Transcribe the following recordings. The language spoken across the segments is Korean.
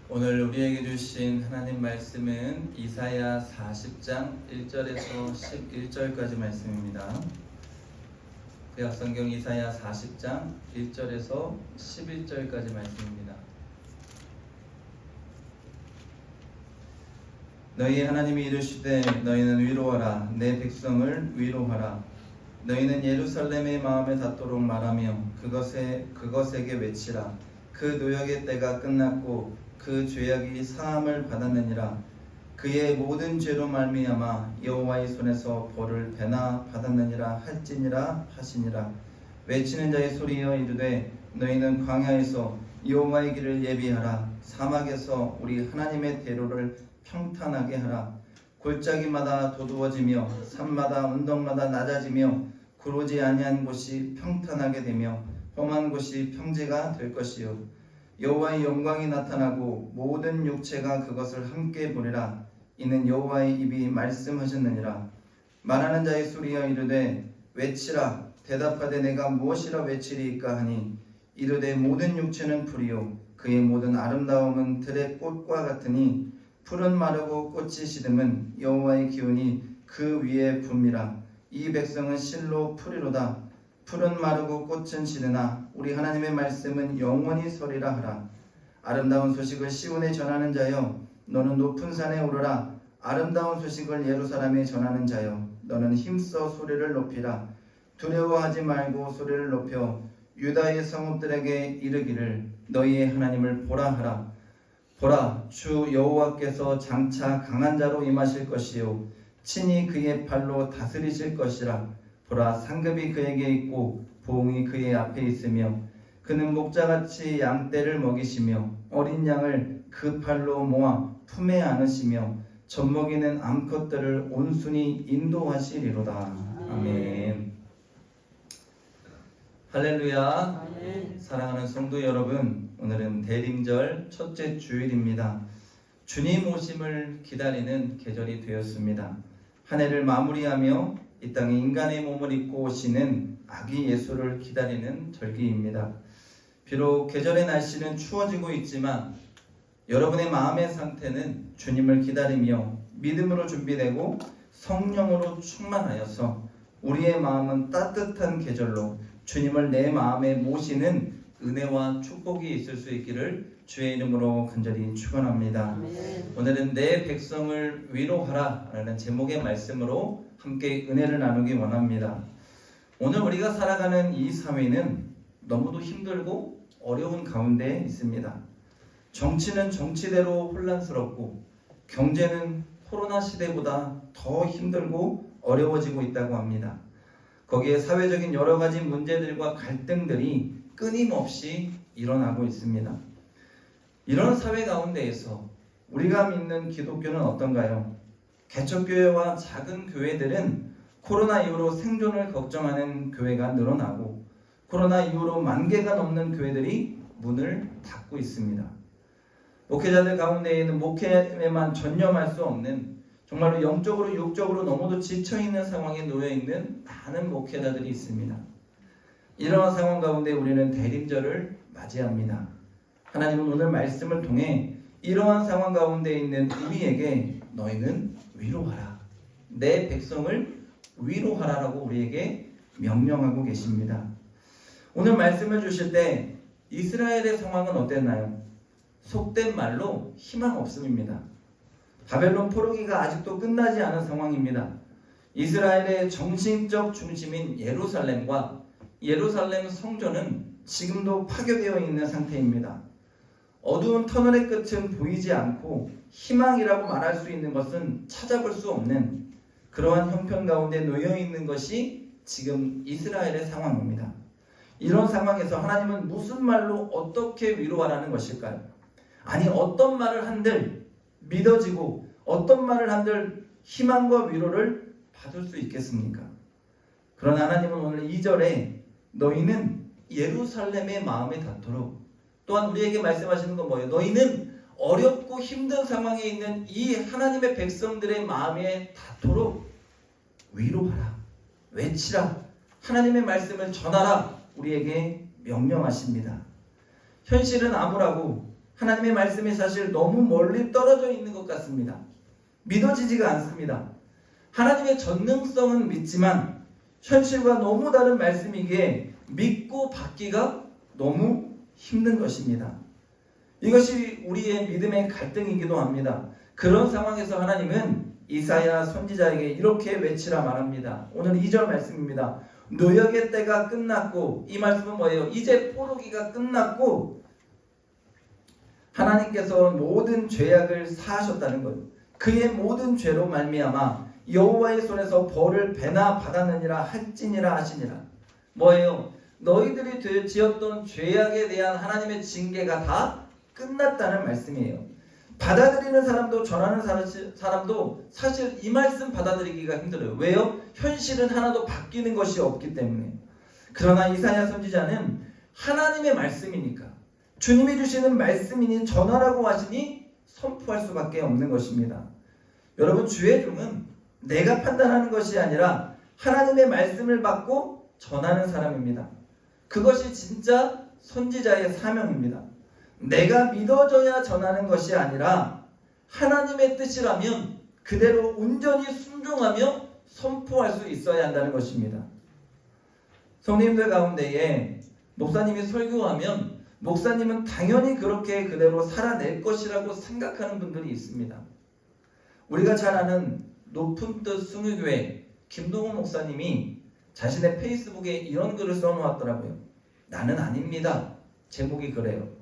오늘 우리에게 주신 하나님 말씀은 이사야 40장 1절에서 11절까지 말씀입니다. 구약성경 이사야 40장 1절에서 11절까지 말씀입니다. 너희 하나님이 이르시되 너희는 위로하라. 내 백성을 위로하라. 너희는 예루살렘의 마음에 닿도록 말하며 그것에게 외치라. 그 노역의 때가 끝났고 그 죄악이 사함을 받았느니라. 그의 모든 죄로 말미암아 여호와의 손에서 벌을 배나 받았느니라 할지니라 하시니라. 외치는 자의 소리여 이르되 너희는 광야에서 여호와의 길을 예비하라. 사막에서 우리 하나님의 대로를 평탄하게 하라. 골짜기마다 도두어지며 산마다 언덕마다 낮아지며 구르지 아니한 곳이 평탄하게 되며 험한 곳이 평지가 될 것이요 여호와의 영광이 나타나고 모든 육체가 그것을 함께 보리라. 이는 여호와의 입이 말씀하셨느니라. 말하는 자의 소리여 이르되 외치라. 대답하되 내가 무엇이라 외치리이까 하니 이르되 모든 육체는 풀이요 그의 모든 아름다움은 들의 꽃과 같으니 풀은 마르고 꽃이 시듬은 여호와의 기운이 그 위에 붐이라. 이 백성은 실로 풀이로다. 풀은 마르고 꽃은 시드나 우리 하나님의 말씀은 영원히 서리라 하라. 아름다운 소식을 시온에 전하는 자여 너는 높은 산에 오르라. 아름다운 소식을 예루살렘에 전하는 자여 너는 힘써 소리를 높이라. 두려워하지 말고 소리를 높여 유다의 성읍들에게 이르기를 너희의 하나님을 보라 하라. 보라, 주 여호와께서 장차 강한 자로 임하실 것이요 친히 그의 팔로 다스리실 것이라. 보라, 상급이 그에게 있고 보응이 그의 앞에 있으며 그는 목자같이 양떼를 먹이시며 어린 양을 그 팔로 모아 품에 안으시며 젖먹이는 암컷들을 온순히 인도하시리로다. 아멘. 할렐루야. 아멘. 사랑하는 성도 여러분, 오늘은 대림절 첫째 주일입니다. 주님 오심을 기다리는 계절이 되었습니다. 한 해를 마무리하며 이 땅에 인간의 몸을 입고 오시는 아기 예수를 기다리는 절기입니다. 비록 계절의 날씨는 추워지고 있지만 여러분의 마음의 상태는 주님을 기다리며 믿음으로 준비되고 성령으로 충만하여서 우리의 마음은 따뜻한 계절로 주님을 내 마음에 모시는 은혜와 축복이 있을 수 있기를 주의 이름으로 간절히 축원합니다. 오늘은 내 백성을 위로하라 라는 제목의 말씀으로 함께 은혜를 나누기 원합니다. 오늘 우리가 살아가는 이 사회는 너무도 힘들고 어려운 가운데 있습니다. 정치는 정치대로 혼란스럽고 경제는 코로나 시대보다 더 힘들고 어려워지고 있다고 합니다. 거기에 사회적인 여러 가지 문제들과 갈등들이 끊임없이 일어나고 있습니다. 이런 사회 가운데에서 우리가 믿는 기독교는 어떤가요? 개척교회와 작은 교회들은 코로나 이후로 생존을 걱정하는 교회가 늘어나고 코로나 이후로 10,000개가 넘는 교회들이 문을 닫고 있습니다. 목회자들 가운데에는 목회에만 전념할 수 없는 정말로 영적으로 육적으로 너무도 지쳐있는 상황에 놓여있는 많은 목회자들이 있습니다. 이러한 상황 가운데 우리는 대림절을 맞이합니다. 하나님은 오늘 말씀을 통해 이러한 상황 가운데 있는 우리에게 너희는 위로하라. 내 백성을 위로하라라고 우리에게 명령하고 계십니다. 오늘 말씀을 주실 때 이스라엘의 상황은 어땠나요? 속된 말로 희망 없음입니다. 바벨론 포로기가 아직도 끝나지 않은 상황입니다. 이스라엘의 정신적 중심인 예루살렘과 예루살렘 성전은 지금도 파괴되어 있는 상태입니다. 어두운 터널의 끝은 보이지 않고 희망이라고 말할 수 있는 것은 찾아볼 수 없는 그러한 형편 가운데 놓여 있는 것이 지금 이스라엘의 상황입니다. 이런 상황에서 하나님은 무슨 말로 어떻게 위로하라는 것일까요? 아니 어떤 말을 한들 믿어지고 어떤 말을 한들 희망과 위로를 받을 수 있겠습니까? 그러나 하나님은 오늘 2절에 너희는 예루살렘의 마음에 닿도록 또한 우리에게 말씀하시는 건 뭐예요? 너희는 어렵고 힘든 상황에 있는 이 하나님의 백성들의 마음에 닿도록 위로하라, 외치라, 하나님의 말씀을 전하라 우리에게 명령하십니다. 현실은 암울하고 하나님의 말씀이 사실 너무 멀리 떨어져 있는 것 같습니다. 믿어지지가 않습니다. 하나님의 전능성은 믿지만 현실과 너무 다른 말씀이기에 믿고 받기가 너무 힘든 것입니다. 이것이 우리의 믿음의 갈등이기도 합니다. 그런 상황에서 하나님은 이사야 선지자에게 이렇게 외치라 말합니다. 오늘 2절 말씀입니다. 노역의 때가 끝났고, 이 말씀은 뭐예요? 이제 포로기가 끝났고 하나님께서 모든 죄악을 사하셨다는 거예요. 그의 모든 죄로 말미암아 여호와의 손에서 벌을 배나 받았느니라 할지니라 하시니라. 뭐예요? 너희들이 지었던 죄악에 대한 하나님의 징계가 다 끝났다는 말씀이에요. 받아들이는 사람도 전하는 사람도 사실 이 말씀 받아들이기가 힘들어요. 왜요? 현실은 하나도 바뀌는 것이 없기 때문에. 그러나 이사야 선지자는 하나님의 말씀이니까, 주님이 주시는 말씀이니 전하라고 하시니 선포할 수밖에 없는 것입니다. 여러분, 주의 종은 내가 판단하는 것이 아니라 하나님의 말씀을 받고 전하는 사람입니다. 그것이 진짜 선지자의 사명입니다. 내가 믿어져야 전하는 것이 아니라 하나님의 뜻이라면 그대로 온전히 순종하며 선포할 수 있어야 한다는 것입니다. 성도님들 가운데에 목사님이 설교하면 목사님은 당연히 그렇게 그대로 살아낼 것이라고 생각하는 분들이 있습니다. 우리가 잘 아는 높은 뜻 승유교회 김동훈 목사님이 자신의 페이스북에 이런 글을 써놓았더라고요. 나는 아닙니다. 제목이 그래요.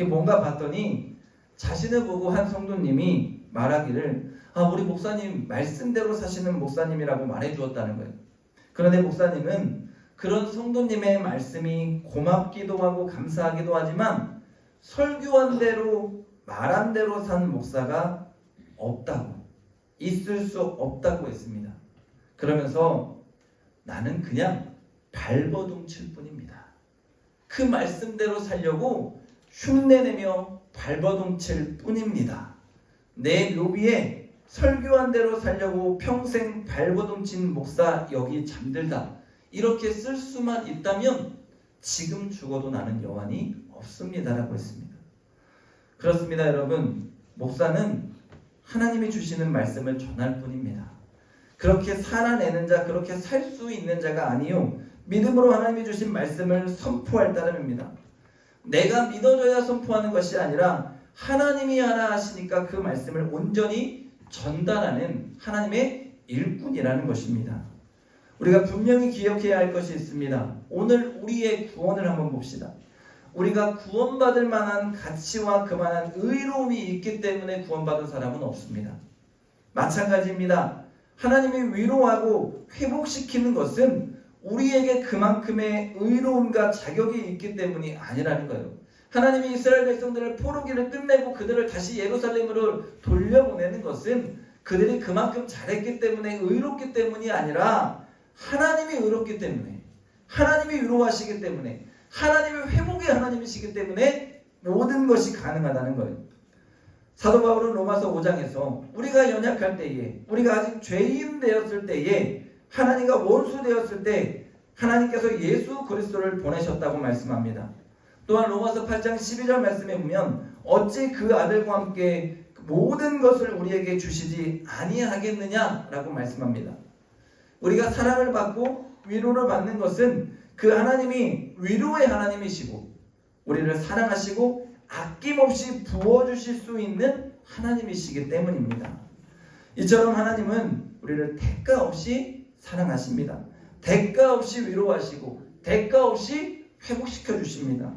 뭔가 봤더니 자신을 보고 한 성도님이 말하기를 우리 목사님 말씀대로 사시는 목사님이라고 말해주었다는 거예요. 그런데 목사님은 그런 성도님의 말씀이 고맙기도 하고 감사하기도 하지만 설교한 대로 말한 대로 산 목사가 없다고, 있을 수 없다고 했습니다. 그러면서 나는 그냥 발버둥 칠 뿐입니다. 그 말씀대로 살려고 흉내내며 발버둥 칠 뿐입니다. 내 묘비에 설교한 대로 살려고 평생 발버둥 친 목사 여기 잠들다, 이렇게 쓸 수만 있다면 지금 죽어도 나는 여한이 없습니다라고 했습니다. 그렇습니다. 여러분, 목사는 하나님이 주시는 말씀을 전할 뿐입니다. 그렇게 살아내는 자, 그렇게 살 수 있는 자가 아니요, 믿음으로 하나님이 주신 말씀을 선포할 따름입니다. 내가 믿어줘야 선포하는 것이 아니라 하나님이 하나 하시니까 그 말씀을 온전히 전달하는 하나님의 일꾼이라는 것입니다. 우리가 분명히 기억해야 할 것이 있습니다. 오늘 우리의 구원을 한번 봅시다. 우리가 구원받을 만한 가치와 그만한 의로움이 있기 때문에 구원받은 사람은 없습니다. 마찬가지입니다. 하나님이 위로하고 회복시키는 것은 우리에게 그만큼의 의로움과 자격이 있기 때문이 아니라는 거예요. 하나님이 이스라엘 백성들을 포로기를 끝내고 그들을 다시 예루살렘으로 돌려보내는 것은 그들이 그만큼 잘했기 때문에 의롭기 때문이 아니라 하나님이 의롭기 때문에, 하나님이 위로하시기 때문에, 하나님이 회복의 하나님이시기 때문에 모든 것이 가능하다는 거예요. 사도 바울은 로마서 5장에서 우리가 연약할 때에, 우리가 아직 죄인 되었을 때에, 하나님과 원수 되었을 때 하나님께서 예수 그리스도를 보내셨다고 말씀합니다. 또한 로마서 8장 12절 말씀에 보면 어찌 그 아들과 함께 모든 것을 우리에게 주시지 아니하겠느냐라고 말씀합니다. 우리가 사랑을 받고 위로를 받는 것은 그 하나님이 위로의 하나님이시고 우리를 사랑하시고 아낌없이 부어주실 수 있는 하나님이시기 때문입니다. 이처럼 하나님은 우리를 대가 없이 사랑하십니다. 대가 없이 위로하시고 대가 없이 회복시켜 주십니다.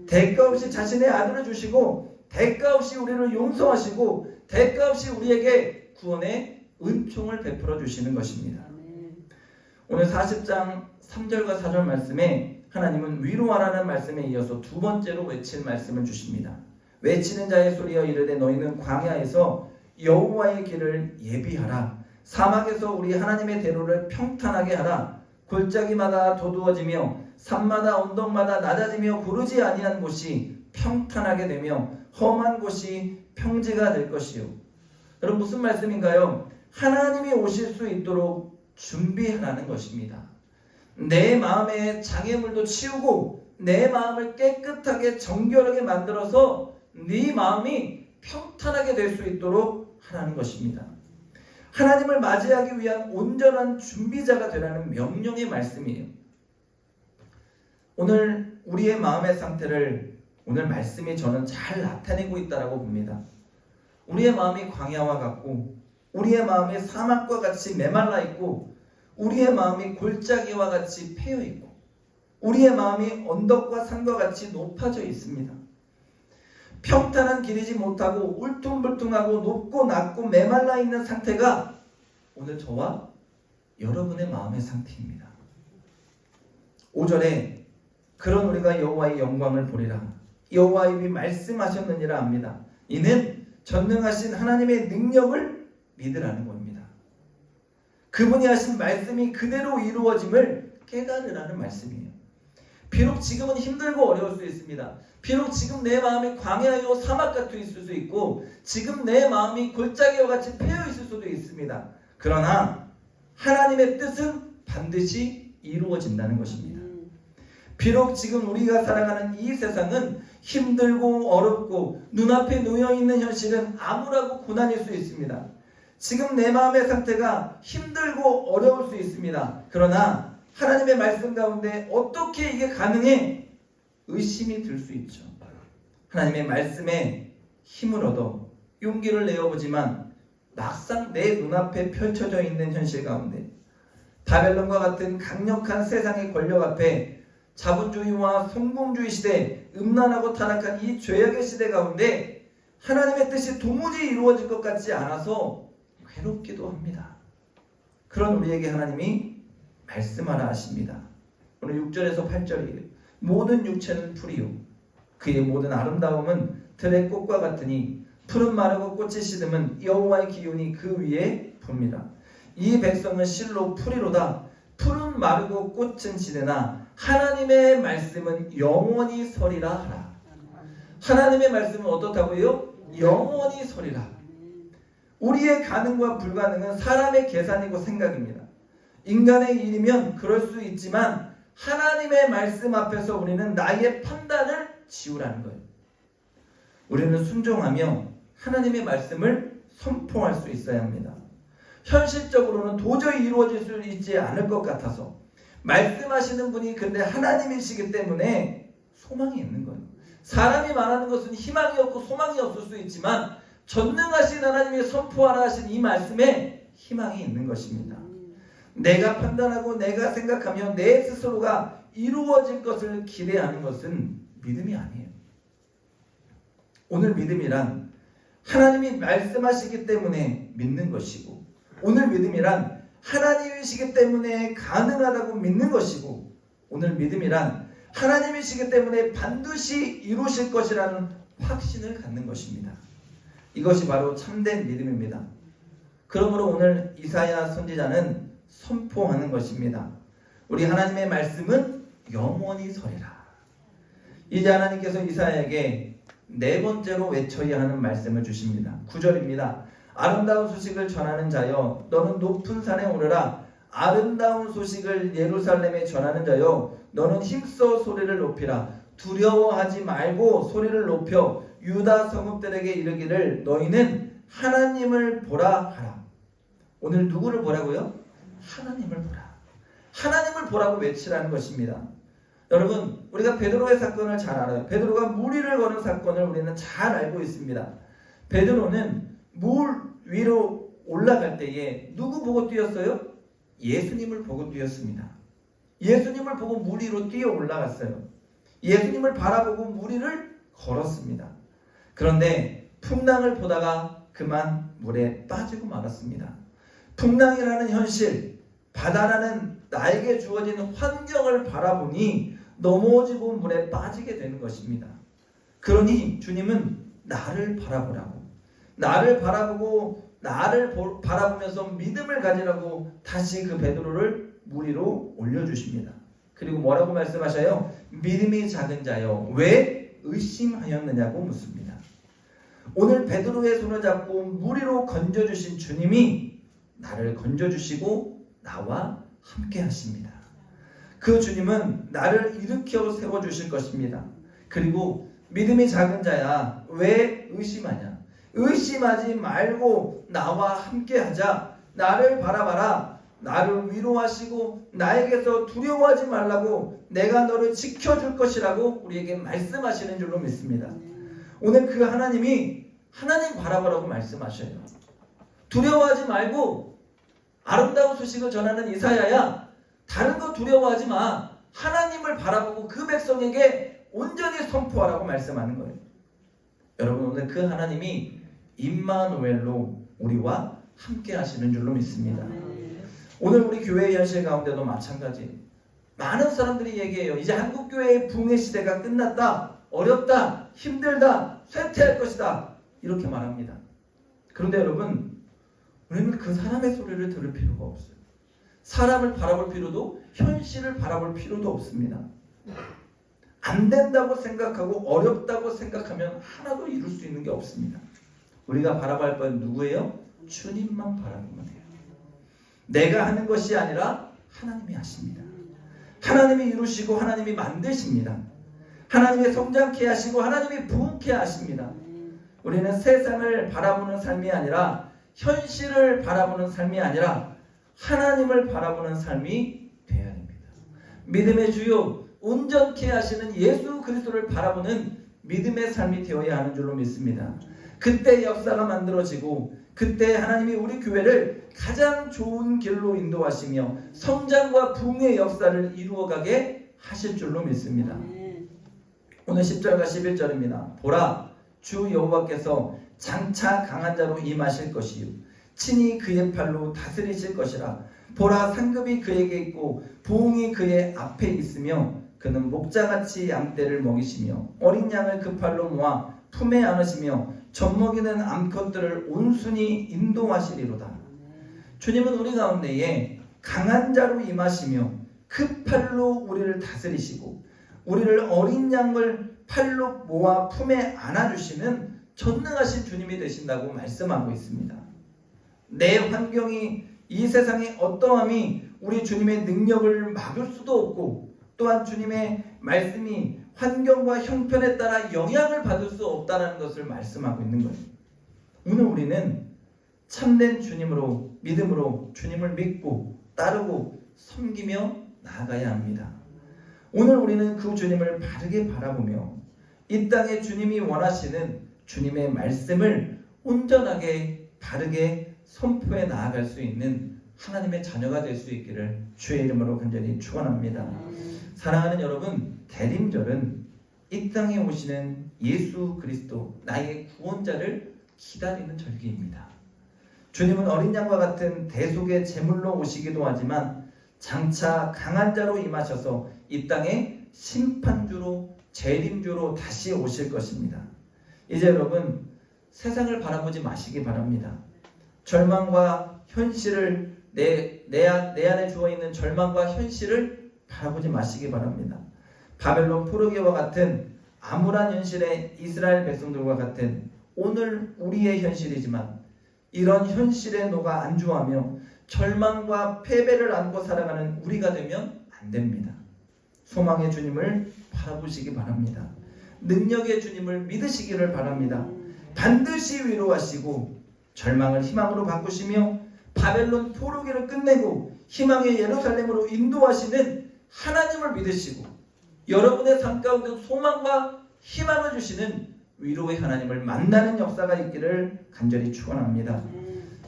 대가 없이 자신의 아들을 주시고 대가 없이 우리를 용서하시고 대가 없이 우리에게 구원의 은총을 베풀어 주시는 것입니다. 오늘 40장 3절과 4절 말씀에 하나님은 위로하라는 말씀에 이어서 두 번째로 외칠 말씀을 주십니다. 외치는 자의 소리여 이르되 너희는 광야에서 여호와의 길을 예비하라. 사막에서 우리 하나님의 대로를 평탄하게 하라. 골짜기마다 도두어지며 산마다 언덕마다 낮아지며 구르지 아니한 곳이 평탄하게 되며 험한 곳이 평지가 될 것이요. 여러분, 무슨 말씀인가요? 하나님이 오실 수 있도록 준비하라는 것입니다. 내 마음의 장애물도 치우고 내 마음을 깨끗하게 정결하게 만들어서 네 마음이 평탄하게 될 수 있도록 하라는 것입니다. 하나님을 맞이하기 위한 온전한 준비자가 되라는 명령의 말씀이에요. 오늘 우리의 마음의 상태를 오늘 말씀이 저는 잘 나타내고 있다고 봅니다. 우리의 마음이 광야와 같고 우리의 마음이 사막과 같이 메말라 있고 우리의 마음이 골짜기와 같이 패여 있고 우리의 마음이 언덕과 산과 같이 높아져 있습니다. 평탄한 길이지 못하고 울퉁불퉁하고 높고 낮고 메말라 있는 상태가 오늘 저와 여러분의 마음의 상태입니다. 5절에 그런 우리가 여호와의 영광을 보리라. 여호와 입이 말씀하셨느니라 합니다. 이는 전능하신 하나님의 능력을 믿으라는 겁니다. 그분이 하신 말씀이 그대로 이루어짐을 깨달으라는 말씀이에요. 비록 지금은 힘들고 어려울 수 있습니다. 비록 지금 내 마음이 광야요 사막 같이 있을 수 있고 지금 내 마음이 골짜기와 같이 패여 있을 수도 있습니다. 그러나 하나님의 뜻은 반드시 이루어진다는 것입니다. 비록 지금 우리가 살아가는 이 세상은 힘들고 어렵고 눈앞에 놓여있는 현실은 암울하고 고난일 수 있습니다. 지금 내 마음의 상태가 힘들고 어려울 수 있습니다. 그러나 하나님의 말씀 가운데 어떻게 이게 가능해? 의심이 들 수 있죠. 하나님의 말씀에 힘을 얻어 용기를 내어보지만 막상 내 눈앞에 펼쳐져 있는 현실 가운데 바벨론과 같은 강력한 세상의 권력 앞에 자본주의와 성공주의 시대, 음란하고 타락한 이 죄악의 시대 가운데 하나님의 뜻이 도무지 이루어질 것 같지 않아서 괴롭기도 합니다. 그런 우리에게 하나님이 말씀하라 하십니다. 오늘 6절에서 8절이에요. 모든 육체는 풀이요 그의 모든 아름다움은 들의 꽃과 같으니 푸른 마르고 꽃이 시듬은 여호와의 기운이 그 위에 붑니다. 이 백성은 실로 풀이로다. 푸른 마르고 꽃은 지되나 하나님의 말씀은 영원히 서리라 하라. 하나님의 말씀은 어떻다고요? 영원히 서리라. 우리의 가능과 불가능은 사람의 계산이고 생각입니다. 인간의 일이면 그럴 수 있지만 하나님의 말씀 앞에서 우리는 나의 판단을 지우라는 거예요. 우리는 순종하며 하나님의 말씀을 선포할 수 있어야 합니다. 현실적으로는 도저히 이루어질 수 있지 않을 것 같아서 말씀하시는 분이 근데 하나님이시기 때문에 소망이 있는 거예요. 사람이 말하는 것은 희망이 없고 소망이 없을 수 있지만 전능하신 하나님이 선포하라 하신 이 말씀에 희망이 있는 것입니다. 내가 판단하고 내가 생각하며 내 스스로가 이루어질 것을 기대하는 것은 믿음이 아니에요. 오늘 믿음이란 하나님이 말씀하시기 때문에 믿는 것이고 오늘 믿음이란 하나님이시기 때문에 가능하다고 믿는 것이고 오늘 믿음이란 하나님이시기 때문에 반드시 이루실 것이라는 확신을 갖는 것입니다. 이것이 바로 참된 믿음입니다. 그러므로 오늘 이사야 선지자는 선포하는 것입니다. 우리 하나님의 말씀은 영원히 서리라. 이제 하나님께서 이사야에게 네 번째로 외쳐야 하는 말씀을 주십니다. 9절입니다. 아름다운 소식을 전하는 자여 너는 높은 산에 오르라. 아름다운 소식을 예루살렘에 전하는 자여 너는 힘써 소리를 높이라. 두려워하지 말고 소리를 높여 유다 성읍들에게 이르기를 너희는 하나님을 보라 하라. 오늘 누구를 보라고요? 하나님을 보라. 하나님을 보라고 외치라는 것입니다. 여러분, 우리가 베드로의 사건을 잘 알아요. 베드로가 무리를 거는 사건을 우리는 잘 알고 있습니다. 베드로는 물 위로 올라갈 때에 누구 보고 뛰었어요? 예수님을 보고 뛰었습니다. 예수님을 보고 물 위로 뛰어 올라갔어요. 예수님을 바라보고 물 위를 걸었습니다. 그런데 풍랑을 보다가 그만 물에 빠지고 말았습니다. 풍랑이라는 현실, 바다라는 나에게 주어진 환경을 바라보니 넘어지고 물에 빠지게 되는 것입니다. 그러니 주님은 나를 바라보라고, 나를 바라보고 나를 바라보면서 믿음을 가지라고 다시 그 베드로를 물 위로 올려주십니다. 그리고 뭐라고 말씀하셔요? 믿음이 작은 자여 왜 의심하였느냐고 묻습니다. 오늘 베드로의 손을 잡고 물 위로 건져주신 주님이 나를 건져주시고 나와 함께 하십니다. 그 주님은 나를 일으켜 세워주실 것입니다. 그리고 믿음이 작은 자야, 왜 의심하냐? 의심하지 말고 나와 함께하자. 나를 바라봐라. 나를 위로하시고 나에게서 두려워하지 말라고 내가 너를 지켜줄 것이라고 우리에게 말씀하시는 줄로 믿습니다. 오늘 그 하나님이 하나님 바라보라고 말씀하셔요. 두려워하지 말고 아름다운 소식을 전하는 이사야야, 다른 거 두려워하지 마. 하나님을 바라보고 그 백성에게 온전히 선포하라고 말씀하는 거예요. 여러분, 오늘 그 하나님이 임마누엘로 우리와 함께 하시는 줄로 믿습니다. 오늘 우리 교회의 현실 가운데도 마찬가지. 많은 사람들이 얘기해요. 이제 한국교회의 붕괴 시대가 끝났다. 어렵다. 힘들다. 쇠퇴할 것이다. 이렇게 말합니다. 그런데 여러분, 우리는 그 사람의 소리를 들을 필요가 없어요. 사람을 바라볼 필요도, 현실을 바라볼 필요도 없습니다. 안 된다고 생각하고 어렵다고 생각하면 하나도 이룰 수 있는 게 없습니다. 우리가 바라볼 건 누구예요? 주님만 바라보면 돼요. 내가 하는 것이 아니라 하나님이 하십니다. 하나님이 이루시고 하나님이 만드십니다. 하나님이 성장케 하시고 하나님이 부흥케 하십니다. 우리는 세상을 바라보는 삶이 아니라, 현실을 바라보는 삶이 아니라 하나님을 바라보는 삶이 되어야 됩니다. 믿음의 주요 온전케 하시는 예수 그리스도를 바라보는 믿음의 삶이 되어야 하는 줄로 믿습니다. 그때 역사가 만들어지고, 그때 하나님이 우리 교회를 가장 좋은 길로 인도하시며 성장과 부흥의 역사를 이루어가게 하실 줄로 믿습니다. 오늘 10절과 11절입니다. 보라, 주 여호와께서 장차 강한 자로 임하실 것이요 친히 그의 팔로 다스리실 것이라. 보라, 상급이 그에게 있고 부흥이 그의 앞에 있으며 그는 목자같이 양떼를 먹이시며 어린 양을 그 팔로 모아 품에 안으시며 젖먹이는 암컷들을 온순히 인도하시리로다. 주님은 우리 가운데에 강한 자로 임하시며 그 팔로 우리를 다스리시고 우리를 어린 양을 팔로 모아 품에 안아주시는 전능하신 주님이 되신다고 말씀하고 있습니다. 내 환경이, 이 세상의 어떠함이 우리 주님의 능력을 막을 수도 없고, 또한 주님의 말씀이 환경과 형편에 따라 영향을 받을 수 없다는 것을 말씀하고 있는 거예요. 오늘 우리는 참된 주님으로, 믿음으로 주님을 믿고 따르고 섬기며 나아가야 합니다. 오늘 우리는 그 주님을 바르게 바라보며 이 땅에 주님이 원하시는 주님의 말씀을 온전하게 바르게 선포해 나아갈 수 있는 하나님의 자녀가 될 수 있기를 주의 이름으로 간절히 축원합니다. 사랑하는 여러분, 대림절은 이 땅에 오시는 예수 그리스도, 나의 구원자를 기다리는 절기입니다. 주님은 어린 양과 같은 대속의 제물로 오시기도 하지만 장차 강한 자로 임하셔서 이 땅에 심판주로, 재림주로 다시 오실 것입니다. 이제 여러분, 세상을 바라보지 마시기 바랍니다. 절망과 현실을, 내 안에 주어있는 절망과 현실을 바라보지 마시기 바랍니다. 바벨론 포로기와 같은 암울한 현실의 이스라엘 백성들과 같은 오늘 우리의 현실이지만, 이런 현실에 녹아 안주하며 절망과 패배를 안고 살아가는 우리가 되면 안 됩니다. 소망의 주님을 바라보시기 바랍니다. 능력의 주님을 믿으시기를 바랍니다. 반드시 위로하시고 절망을 희망으로 바꾸시며 바벨론 포로기를 끝내고 희망의 예루살렘으로 인도하시는 하나님을 믿으시고, 여러분의 삶 가운데 소망과 희망을 주시는 위로의 하나님을 만나는 역사가 있기를 간절히 축원합니다.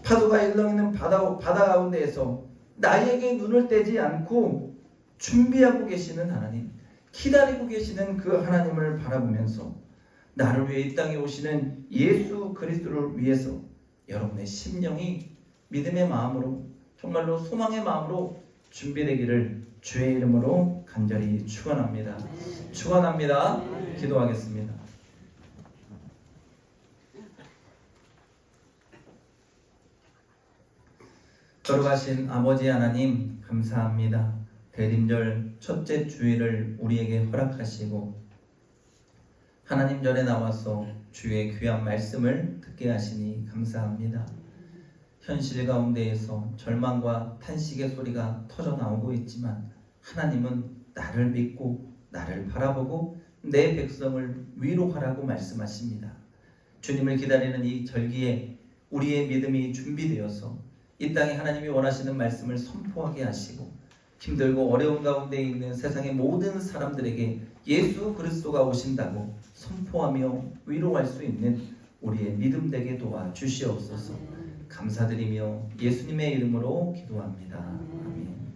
파도가 일렁이는 바다 가운데에서 나에게 눈을 떼지 않고 준비하고 계시는 하나님, 기다리고 계시는 그 하나님을 바라보면서 나를 위해 이 땅에 오시는 예수 그리스도를 위해서 여러분의 심령이 믿음의 마음으로, 정말로 소망의 마음으로 준비되기를 주의 이름으로 간절히 축원합니다. 축원합니다. 기도하겠습니다. 걸어가신 아버지 하나님, 감사합니다. 대림절 첫째 주일을 우리에게 허락하시고 하나님 전에 나와서 주의 귀한 말씀을 듣게 하시니 감사합니다. 현실 가운데에서 절망과 탄식의 소리가 터져 나오고 있지만 하나님은 나를 믿고 나를 바라보고 내 백성을 위로하라고 말씀하십니다. 주님을 기다리는 이 절기에 우리의 믿음이 준비되어서 이 땅에 하나님이 원하시는 말씀을 선포하게 하시고 힘들고 어려운 가운데 있는 세상의 모든 사람들에게 예수 그리스도가 오신다고 선포하며 위로할 수 있는 우리의 믿음 되게 도와 주시옵소서. 감사드리며 예수님의 이름으로 기도합니다. 아멘.